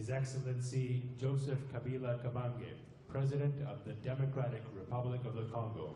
His Excellency Joseph Kabila Kabange, President of the Democratic Republic of the Congo.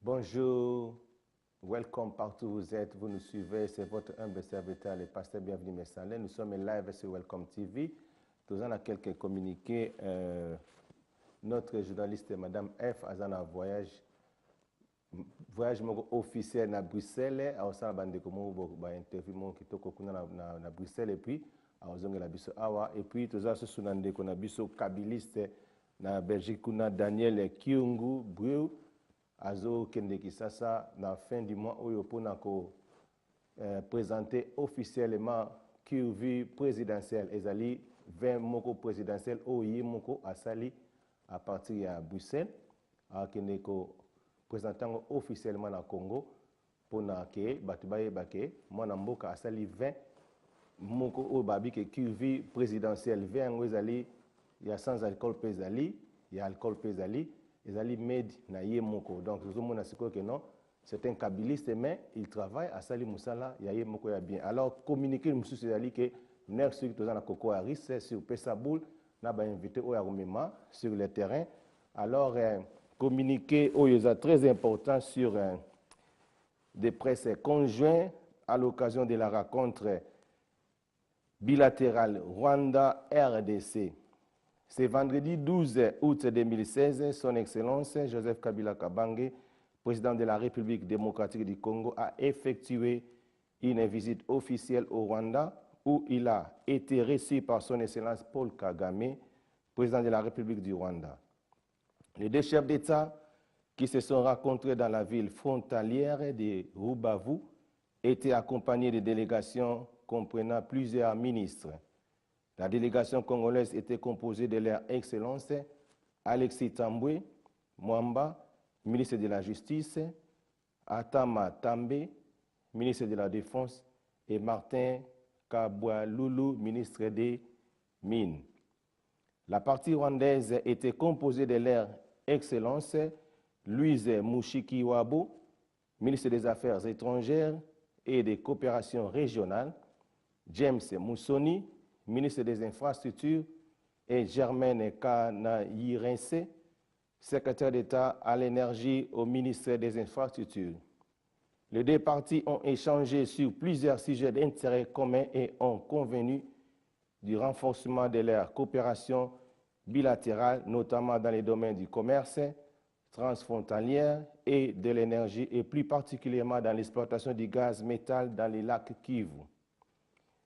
Bonjour, welcome partout où vous êtes, vous nous suivez, c'est votre humble serviteur, le pasteur Bienvenu Messalin. Nous sommes live sur Welcome TV. Nous avons quelques communiqués. Notre journaliste, Madame F, a un voyage officiel à Bruxelles. À Osana Bandekomo, interview qui à Bruxelles et puis à Ozonga Biso Awa. Et puis, nous avons Sunande Konabiso Kabiliste na Belgique, Daniel Kiungu Breu. Azo Kende Kisasa, na fin du mois, où il présenter officiellement QV présidentiel. Ezali 20 moko présidentiel, Oye moko Asali à partir de Bruxelles. A Kende ko présentant officiellement na Congo pour na ke batubaye bake mwana mboka Asali 20 moko o babi ke QV présidentiel 20 ezali il y a sans alcool pesali, il y a alcool pesali. Ils allaient made na yemoko. Donc, que non, c'est un kabiliste, mais il travaille à Sali Moussala, il y a yemoko ya bien. Alors, communiquer le monsieur c'est que next week, nous avons Coco Harris sur Pessaboul, nous avons invité au Yarumema sur le terrain. Alors, communiquer est très important sur des presses conjoints à l'occasion de la rencontre bilatérale Rwanda-RDC. C'est vendredi 12 août 2016, son Excellence Joseph Kabila Kabange, président de la République démocratique du Congo, a effectué une visite officielle au Rwanda où il a été reçu par son Excellence Paul Kagame, président de la République du Rwanda. Les deux chefs d'État qui se sont rencontrés dans la ville frontalière de Rubavu étaient accompagnés de délégations comprenant plusieurs ministres. La délégation congolaise était composée de leur Excellence Alexis Tambwe Mwamba, ministre de la Justice, Atama Tambe, ministre de la Défense, et Martin Kabwalulu, ministre des Mines. La partie rwandaise était composée de leur Excellence Louise Mushikiwabo, ministre des Affaires étrangères et des coopérations régionales, James Musoni, ministre des Infrastructures, et Germaine Kanayirense, secrétaire d'État à l'énergie au ministère des Infrastructures. Les deux parties ont échangé sur plusieurs sujets d'intérêt commun et ont convenu du renforcement de leur coopération bilatérale, notamment dans les domaines du commerce transfrontalier et de l'énergie, et plus particulièrement dans l'exploitation du gaz métal dans les lacs Kivu.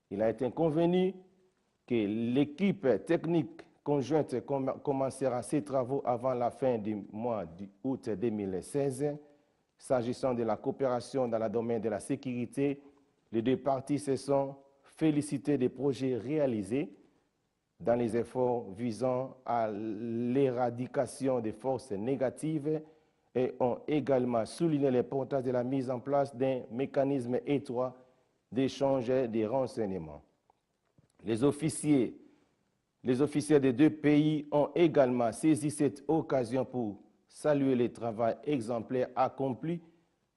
Il a été convenu que l'équipe technique conjointe commencera ses travaux avant la fin du mois d'août 2016. S'agissant de la coopération dans le domaine de la sécurité, les deux parties se sont félicitées des projets réalisés dans les efforts visant à l'éradication des forces négatives et ont également souligné l'importance de la mise en place d'un mécanisme étroit d'échange des renseignements. Les officiers des deux pays ont également saisi cette occasion pour saluer le travail exemplaire accompli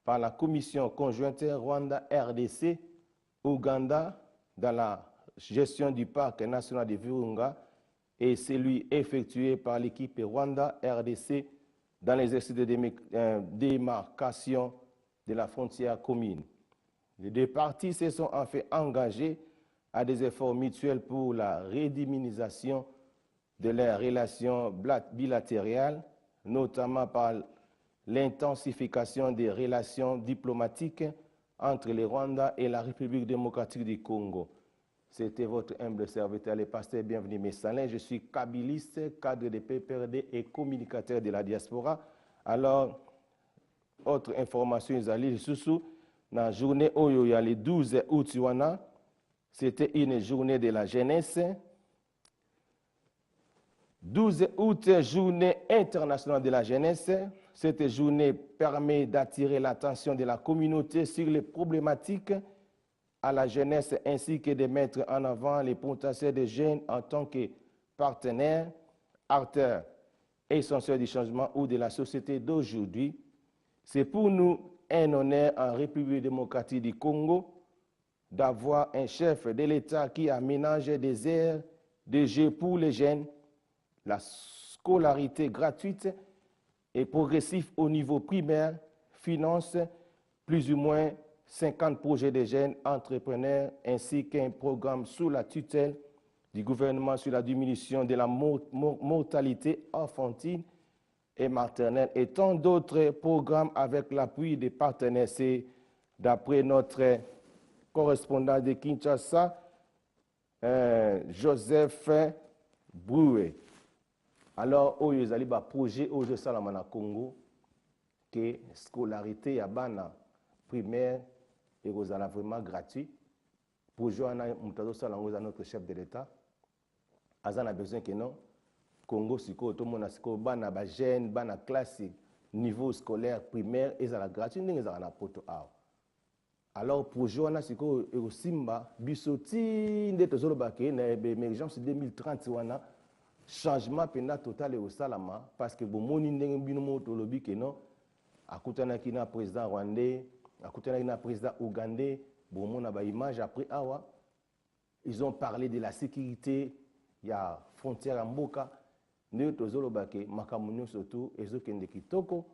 par la commission conjointe Rwanda-RDC, Ouganda dans la gestion du parc national de Virunga et celui effectué par l'équipe Rwanda-RDC dans l'exercice de démarcation de la frontière commune. Les deux parties se sont en fait engagées à des efforts mutuels pour la redynamisation de leurs relations bilatérales, notamment par l'intensification des relations diplomatiques entre le Rwanda et la République démocratique du Congo. C'était votre humble serviteur, le pasteur Bienvenu Messalin. Je suis kabiliste, cadre de PPRD et communicateur de la diaspora. Alors, autre information, dans la journée où il y a le 12 août, C'était une journée de la jeunesse. 12 août, journée internationale de la jeunesse. Cette journée permet d'attirer l'attention de la communauté sur les problématiques à la jeunesse ainsi que de mettre en avant les potentiels des jeunes en tant que partenaires, acteurs essentiels du changement ou de la société d'aujourd'hui. C'est pour nous un honneur en République démocratique du Congo d'avoir un chef de l'État qui aménage des aires de jeu pour les jeunes, la scolarité gratuite et progressive au niveau primaire, finance plus ou moins 50 projets de jeunes entrepreneurs ainsi qu'un programme sous la tutelle du gouvernement sur la diminution de la mortalité infantile et maternelle et tant d'autres programmes avec l'appui des partenaires. C'est d'après notre correspondant de Kinshasa, Joseph Broué. Alors, il y a un projet au Congo que la scolarité à bana primaire est vraiment gratuit. Pour jouer notre chef de l'État, il a besoin que non. Congo, tout le monde a bana jeune, bana classe niveau scolaire primaire, et ça gratuit, et ça a poto. Alors, pour jouer au Simba, bisoti de tozolobake na émergence 2030 wana changement pena total au salama parce que bon moni ndenge bino moto lobi que non akutana kina président rwandais akutana kina président ougandais bon mona ba image après awa ils ont parlé de la sécurité ya frontière ya mboka ne tozolobake makamunyo surtout ezokende kitoko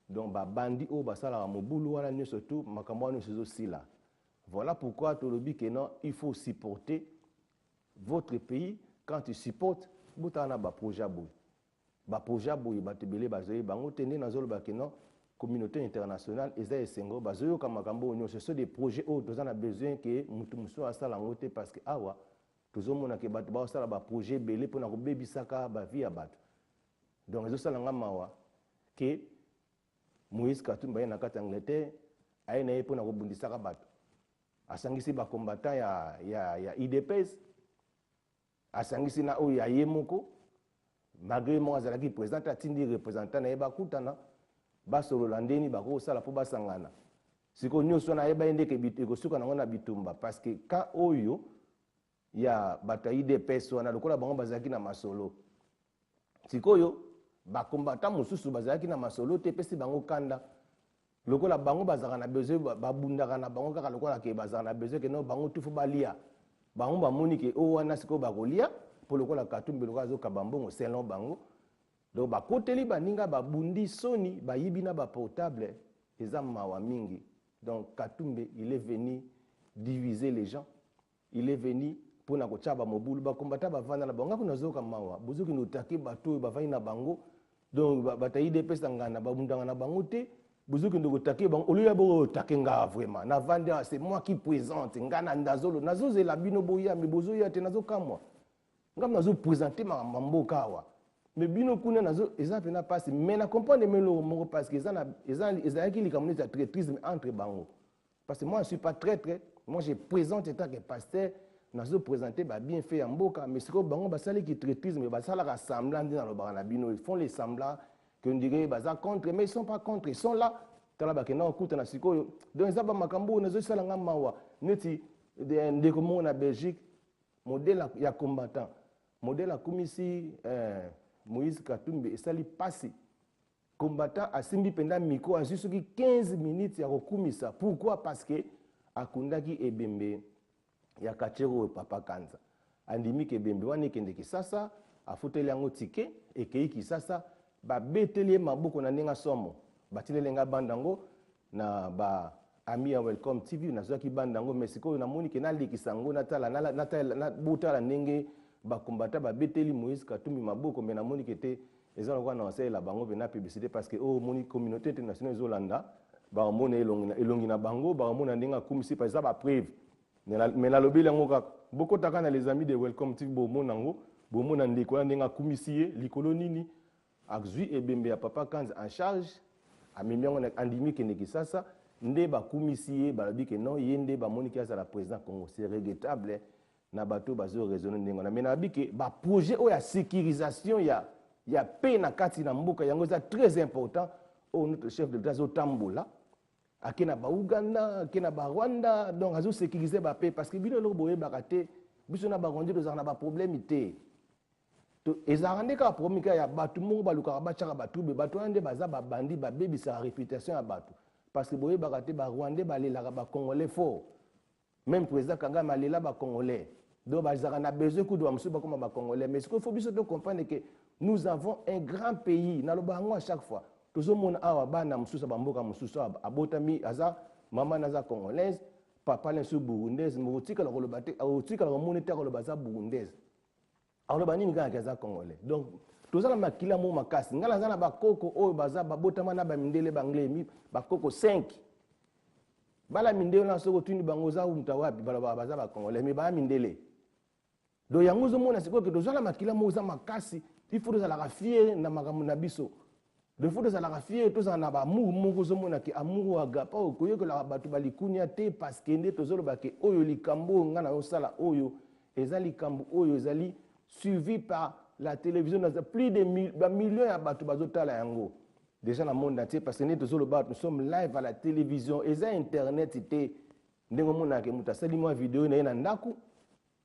donc ba bandi o basala mobulu wana nyo surtout makambo wana sila. Voilà pourquoi tolobi que non il faut supporter votre pays quand tu supportes botana ba projet boy batebele bazoye bango tende nazoloba que non communauté internationale eza esengo bazoyo ka makambo onyo ce sont des projets où nous avons besoin que mutu muso asala ngote parce que awa tozomona ke bato ba sala ba projet belé pona ko bebisaka ba vie ya bato donc ezosala ngamawa que Moïse Katumbi na kati Angleterre aina ye pona ko bundisaka bato asangisi ba combattant ya IDPS asangisi na oyo ya yemoko malgré mo azalaki président atindi représentant na ye bakutana basolola ndeni bakosala po basangana siko nyonso na ye bayendeke ekosuka nango na bitumba parce que quand oyo ya bato ya IDPS wana lokola bango bazalaki na masolo sikoyo bakombata mosusu bazalaki na masolo te pesi bango kanda lokola bango bazalaka na besoin babundaka na bango kaka lokola ke bazalaka na besoin ke no bango tufu balia bango bamoni ke o wana sikoyo bakolia po lokola Katumbi lokola azokaba mbongo selon bango donc bakoteli baninga babundi soni bayibi na baportable eza mawa mingi donc Katumbi il est venu diviser les gens il est venu pona kochaba mobulu bakombata bavanda na bango kuna zoka mawa buzuki notaki bato bavani na bango donc batayi de pesa ngana babundanga na bango te buzuki ndokotaki bango oluya bo takenga vraiment na vanda c'est moi qui présente ngana ndazolo nazozela bino boya me bozoya te nazokamwa ngam nazo présenter ma mboka wa mais bino kuna nazo exemple na passe mais na comprendre melo moko parce que ça qui li communauté traîtrisme entre bango parce que moi je suis pas traître moi je présente étant que pasteur nazo présenter ba bien fait en mboka mais c'est que bango basali qui traîtrisme basala ka semblant dans le bana bino ils font les semblants que on dirait baza contre mais ils sont pas contre ils sont là tala ba kena okuta na sikoyo donc ça ba makambo nazo sala ngama wa neti de comme na Belgique modèle ya combattant modèle comme ici Moïse Katumbi esali passé combattant asimbi penda miko a juste 15 minutes ya kokumisa pourquoi parce que akundaki ebembe ya kachero papa kanza andimi ke bembe wana kende kisasa afuteli yango tike ekei kisasa babeteli maboko na ninga somo batilelenga bandango na ba ami ya Welcome TV na zoki bandango mesiko na moni ke na likisango na tala na butala ndenge bakombata babeteli Moïse Katumbi maboko mais na moni ke te ezala kwa na wasela bango be na publicité parce que oh moni communauté internationale zolanda ba mona elongi na bango ba mona ndinga kumisi pa za ba preuve mais na lobi lango kaka boko taka na les amis de Welcome TV bo mona ngo bo mona ndiko na ndinga kumisi ye likolo nini azui ebembe ya papa Kanza en charge amemi yango na andimi kende kisasa nde bakumisi ye balobi ke non ye nde bamoni ke azala président Congo. C'est regrettable na bato bazo raisonner ndenge wana. Mais nabi ke ba projet o ya sécurisation ya paix na kati na mboka yango eza très important au notre chef de l'État zo tambola akena ba Uganda akena ba Rwanda donc azo sécuriser ba paix parce que bino lo boye bakate biso na ba Rwanda to na ba problème té to ezarande ka problème ka ya bato mo baluka ba chaka bato be bato ande baza ba bandi ba bebisa réputation ya bato parce que boye bakate ba Rwanda balela ba Congolais fort même président Kagame alela ba Congolais donc on a besoin de nous comme les Congolais. Mais ce qu'il faut bien comprendre que nous avons un grand pays. Nous avons à chaque fois. Tout le monde a abotami aza maman naza congolaise, papa lensu burundaise, motika la kolobate, otika la moneta kolobaza burundaise. Alors bani nga kaza congolais. Donc tout ça la makila mo makasi. Ngala zana ba koko o baza babotama na ba mindele banglemi, ba koko 5. Bala mindele na soko tuni bangoza ou mtawapi bala baza ba congolais mais ba mindele. Donc yango zo mona siko ke tozala makila moza makasi il faut la fier na makambo na biso il faut la fier tozala na ba amour moko zo mona ke amour agapa okoyo ke la batu balikunya te parce que nde tozolo ba ke oyo likambo ngana osala oyo ezali kambo oyo ezali suivi par la télévision dans plus de millions ya batu bazotala yango déjà na monde entier parce que nde tozolo ba nous sommes live à la télévision eza internet te ndengo mona ke mutasali mo vidéo na ndako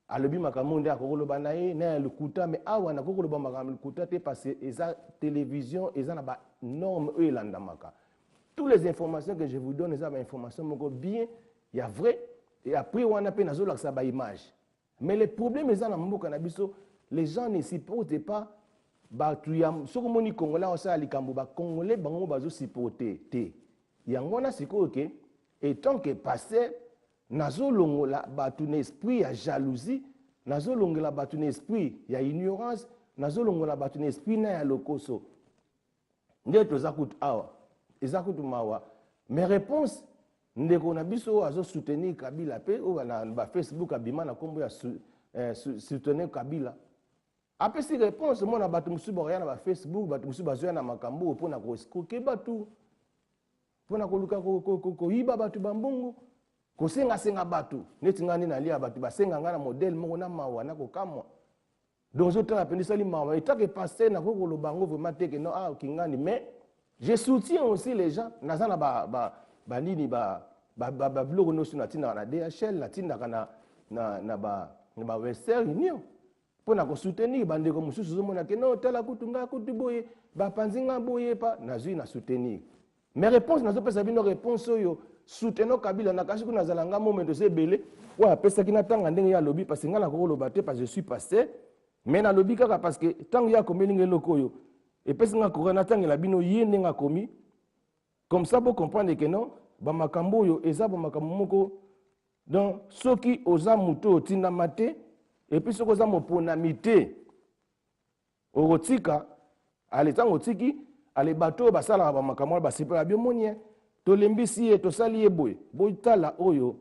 alobi makambo nde akokoloba na ye na lukuta mais awa na kokoloba makambo lukuta te parce que eza télévision eza na ba norme oyo elandamaka toutes les informations que je vous donne eza ba information moko bien ya vrai et après wana pe nazolakisa ba image mais le problème eza na mboka na biso les gens ne supportent pas batu ya soko moni congolais osala likambo ba congolais bango bazo supporter te yango na sikoyo ke et tant que passer nazolongola batu na esprit ya jalousie nazolongola batu na esprit ya ignorance nazolongola batu na esprit na ya lokoso nde toza kutu awa eza kutu mawa mes réponses ndeko na biso azo soutenir Kabila pe o na ba Facebook abima na kombo ya soutenir Kabila apesi réponse mona batu musuba ya na ba Facebook batu musuba zo na makambo pona ko escroquer batu pona koluka ko yiba batu bambongo kosenga batu neti ngani na lia batu basenga ngana modèle moko na mawa na kokamwa donc je tala pendisa li mawa etake passer na kokolo bango vraiment teke non ah kingani mais je soutiens aussi les gens nazana ba nini ba blog no sur natina na DHL natina kana na ba Western Union pona ko soutenir bande ko mususu mona ke non tala kutunga kutuboye ba panzinga boye pa nazui na soutenir mes réponses nazo pesa bino réponse yo soutenons Kabila na kasi kuna zalanga moment se belé wa pesa kina tanga ndenge ya lobby parce que ngala ko lobate parce que je suis pasteur mais na lobby kaka parce que tango ya komelinga lokoyo et pesa nga ko na tanga la bino yende nga komi comme ça pour comprendre que non ba makambo yo eza ba makambo moko donc soki oza muto tinda mate et puis soko za mopona mité orotika ale tango tiki ale bato basala ba makambo ba sipela biomonie tolembisi ye tosali ye boye boyitala oyo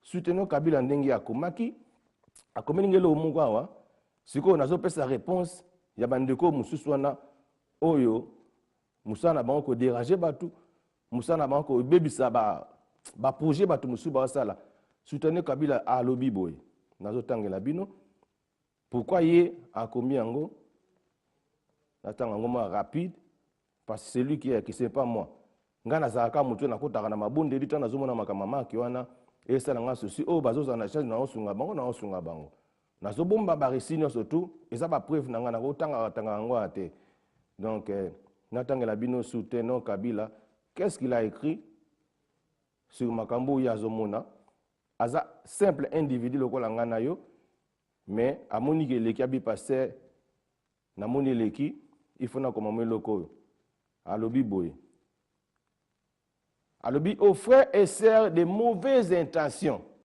soutenons Kabila ndenge akomaki akomeli ngelo moko awa sikoyo nazopesa réponse ya bandeko mosusu wana oyo musala na bango kodéranger batu musala na bango kobebisa ba projet batu mosusu basala soutenons Kabila alobi boye nazotangela bino pourquoi ye akomi yango natanga yango ma rapide parce que c'est lui qui c'est pas moi ngana zaka mutu na kotaka na mabondeli tana zomona makamama ki wana esala nga sosi o bazoza na charge na osunga bango nazobomba ba resino surtout eza ba preuve na ngana kotanga yango ate donc natangela bino soutenons Kabila qu'est-ce qu'il a écrit sur makambo ya zomona aza simple individu lokola ngana yo mais amoni ke leki abi passer na moni leki il faut na komama loko alobi boye alobi aux frères et sœurs de mauvaises intentions